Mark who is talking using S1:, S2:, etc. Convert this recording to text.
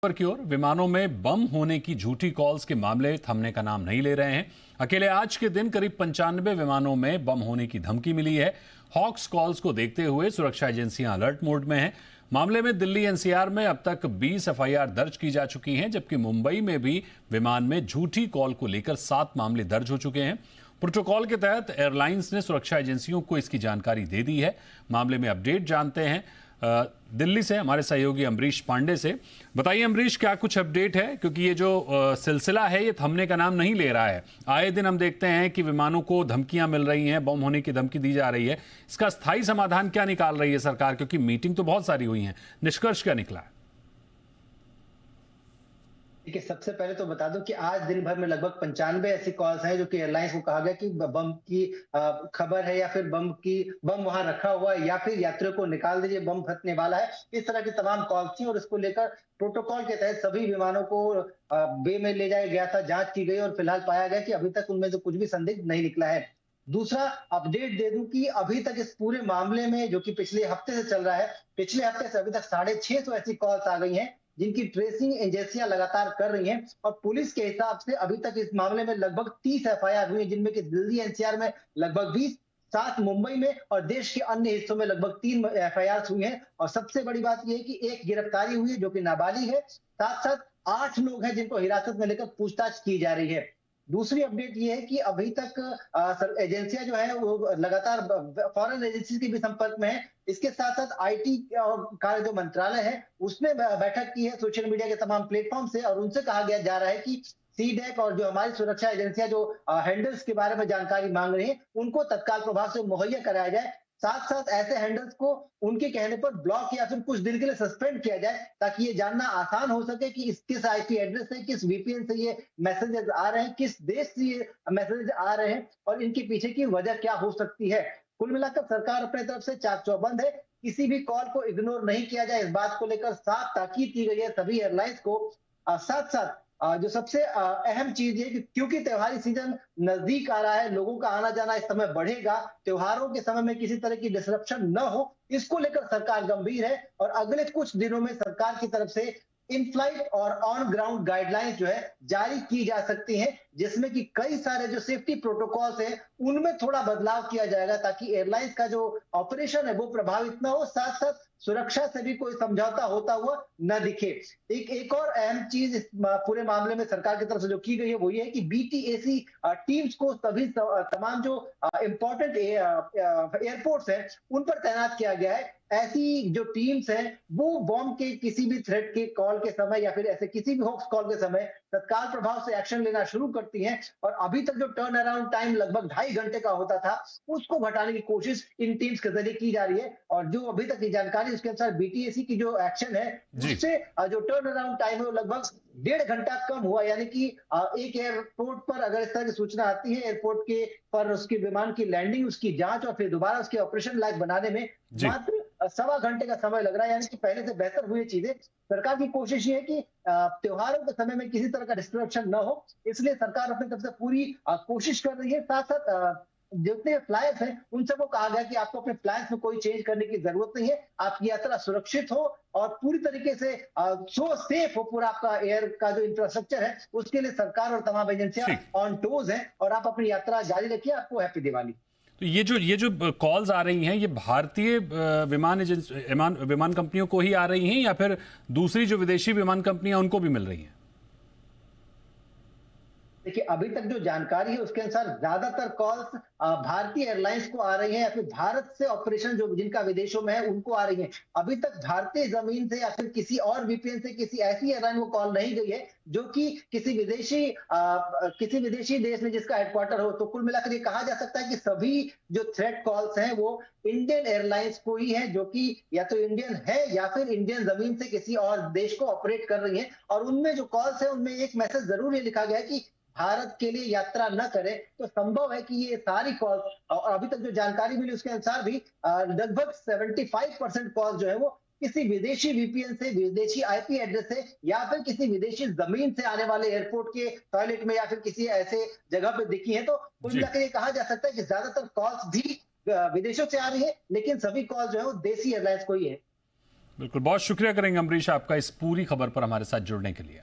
S1: खबर की ओर। विमानों में बम होने की झूठी कॉल्स के मामले थमने का नाम नहीं ले रहे हैं। अकेले आज के दिन करीब 95 विमानों में बम होने की धमकी मिली है। हॉक्स कॉल्स को देखते हुए सुरक्षा एजेंसियां अलर्ट मोड में हैं। मामले में दिल्ली एनसीआर में अब तक 20 एफआईआर दर्ज की जा चुकी हैं, जबकि मुंबई में भी विमान में झूठी कॉल को लेकर 7 मामले दर्ज हो चुके हैं। प्रोटोकॉल के तहत एयरलाइंस ने सुरक्षा एजेंसियों को इसकी जानकारी दे दी है। मामले में अपडेट जानते हैं दिल्ली से हमारे सहयोगी अमरीश पांडे से। बताइए अमरीश, क्या कुछ अपडेट है, क्योंकि ये जो सिलसिला है ये थमने का नाम नहीं ले रहा है। आए दिन हम देखते हैं कि विमानों को धमकियां मिल रही हैं, बम होने की धमकी दी जा रही है। इसका स्थायी समाधान क्या निकाल रही है सरकार, क्योंकि मीटिंग तो बहुत सारी हुई है, निष्कर्ष क्या निकला है?
S2: देखिए, सबसे पहले तो बता दूं कि आज दिन भर में लगभग 95 ऐसी कॉल्स हैं जो कि एयरलाइंस को कहा गया कि बम की खबर है या फिर बम वहां रखा हुआ है या फिर यात्रियों को निकाल दीजिए, बम फटने वाला है। इस तरह की तमाम कॉल्स थी और इसको लेकर प्रोटोकॉल के तहत सभी विमानों को बे में ले जाया गया था, जांच की गई और फिलहाल पाया गया कि अभी तक उनमें से कुछ भी संदिग्ध नहीं निकला है। दूसरा अपडेट दे दूं कि अभी तक इस पूरे मामले में, जो कि पिछले हफ्ते से चल रहा है, पिछले हफ्ते से अभी तक 650 ऐसी कॉल्स आ गई हैं जिनकी ट्रेसिंग एजेंसियां लगातार कर रही हैं और पुलिस के हिसाब से अभी तक इस मामले में लगभग 30 एफआईआर हुई हैं, जिनमें कि दिल्ली एनसीआर में लगभग 20, 7 मुंबई में और देश के अन्य हिस्सों में लगभग 3 एफआईआर हुई हैं। और सबसे बड़ी बात यह है कि एक गिरफ्तारी हुई है जो कि नाबालिग है, साथ साथ 8 लोग हैं जिनको हिरासत में लेकर पूछताछ की जा रही है। दूसरी अपडेट ये है कि अभी तक एजेंसियां जो है वो लगातार फॉरेन एजेंसी के भी संपर्क में है। इसके साथ साथ आईटी का जो मंत्रालय है उसने बैठक की है सोशल मीडिया के तमाम प्लेटफॉर्म से और उनसे कहा गया जा रहा है कि सीडेक और जो हमारी सुरक्षा एजेंसियां जो हैंडल्स के बारे में जानकारी मांग रही है उनको तत्काल प्रभाव से मुहैया कराया जाए। साथ साथ ऐसे हैंडल्स को उनके कहने पर ब्लॉक या फिर कुछ दिन के लिए सस्पेंड किया जाए, ताकि ये जानना आसान हो सके कि किस आईपी एड्रेस से, किस वीपीएन से ये मैसेजेस आ रहे हैं, किस देश से ये मैसेजेस आ रहे हैं और इनके पीछे की वजह क्या हो सकती है। कुल मिलाकर सरकार अपने तरफ से चाक चौबंद है, किसी भी कॉल को इग्नोर नहीं किया जाए, इस बात को लेकर साफ ताकीद की गई है सभी एयरलाइंस को। साथ साथ जो सबसे अहम चीज है कि क्योंकि त्योहारी सीजन नजदीक आ रहा है, लोगों का आना जाना इस समय बढ़ेगा, त्योहारों के समय में किसी तरह की डिसरप्शन न हो, इसको लेकर सरकार गंभीर है और अगले कुछ दिनों में सरकार की तरफ से इन फ्लाइट और ऑन ग्राउंड गाइडलाइंस जो है जारी की जा सकती हैं, जिसमें कि कई सारे जो सेफ्टी प्रोटोकॉल्स हैं उनमें थोड़ा बदलाव किया जाएगा, ताकि एयरलाइंस का जो ऑपरेशन है वो प्रभावित ना हो, साथ साथ सुरक्षा से भी कोई समझौता होता हुआ न दिखे। एक और अहम चीज इस पूरे मामले में सरकार की तरफ से जो की गई है वो ये है कि बीटीएसी टीम्स को सभी तमाम जो इंपॉर्टेंट एयरपोर्ट्स हैं उन पर तैनात किया गया है। ऐसी जो टीम्स हैं वो बॉम्ब के किसी भी थ्रेट के कॉल के समय या फिर ऐसे किसी भी हॉक्स कॉल के समय तत्काल प्रभाव से एक्शन लेना शुरू करती हैं और अभी तक जो टर्न अराउंड टाइम लगभग 2.5 घंटे का होता था उसको घटाने की कोशिश इन टीम्स के जरिए की जा रही है। और जो अभी तक की जानकारी उसके अनुसार बीटीएसी की जो एक्शन है उससे जो टर्न अराउंड टाइम है वो लगभग 1.5 घंटा कम हुआ, यानी कि एक एयरपोर्ट पर अगर इस तरह की सूचना आती है, एयरपोर्ट के पर उसके विमान की लैंडिंग, उसकी जांच और फिर दोबारा उसके ऑपरेशन लायक बनाने में मात्र 1.25 घंटे का समय लग रहा है, यानी कि पहले से बेहतर हुई चीजें। सरकार की कोशिश ये है कि त्योहारों के समय में किसी तरह का डिस्ट्रप्शन न हो, इसलिए सरकार अपनी तरफ से पूरी कोशिश कर रही है। साथ साथ जितने फ्लाइट्स हैं उन सबको कहा गया कि आपको अपने प्लान्स में कोई चेंज करने की जरूरत नहीं है, आपकी यात्रा सुरक्षित हो और पूरी तरीके से सो सेफ हो, पूरा आपका एयर का जो इंफ्रास्ट्रक्चर है उसके लिए सरकार और तमाम एजेंसियां ऑन टोज हैं और आप अपनी यात्रा जारी रखिए। आपको हैप्पी दिवाली।
S1: तो ये जो कॉल्स आ रही हैं ये भारतीय विमान कंपनियों को ही आ रही हैं या फिर दूसरी जो विदेशी विमान कंपनियां उनको भी मिल रही हैं?
S2: देखिए, अभी तक जो जानकारी है उसके अनुसार ज्यादातर कॉल्स भारतीय एयरलाइंस को आ रही हैं या फिर भारत से ऑपरेशन जो जिनका विदेशों में है उनको आ रही हैं। अभी तक भारतीय जमीन से या फिर किसी और वीपीएन से किसी ऐसी एयरलाइन को कॉल नहीं गई है जो कि किसी विदेशी देश में जिसका हेडक्वार्टर हो। तो कुल मिलाकर ये कहा जा सकता है कि सभी जो थ्रेट कॉल्स हैं वो इंडियन एयरलाइंस को ही है, जो कि या तो इंडियन है या फिर इंडियन जमीन से किसी और देश को ऑपरेट कर रही है। और उनमें जो कॉल्स है उनमें एक मैसेज जरूर ये लिखा गया है कि भारत के लिए यात्रा न करें। तो संभव है कि ये सारी कॉल्स, और अभी तक जो जानकारी मिली उसके अनुसार भी लगभग 75% कॉल जो है वो किसी विदेशी वीपीएन से, विदेशी आईपी एड्रेस से या फिर किसी विदेशी जमीन से आने वाले एयरपोर्ट के टॉयलेट में या फिर किसी ऐसे जगह पे दिखी है। तो कुल मिलाकर ये कहा जा सकता है कि ज्यादातर कॉल्स भी विदेशों से आ रही है, लेकिन सभी कॉल जो है वो देसी एयरलाइंस को ही है।
S1: बिल्कुल, बहुत शुक्रिया करेंगे अमरीश आपका इस पूरी खबर पर हमारे साथ जुड़ने के लिए।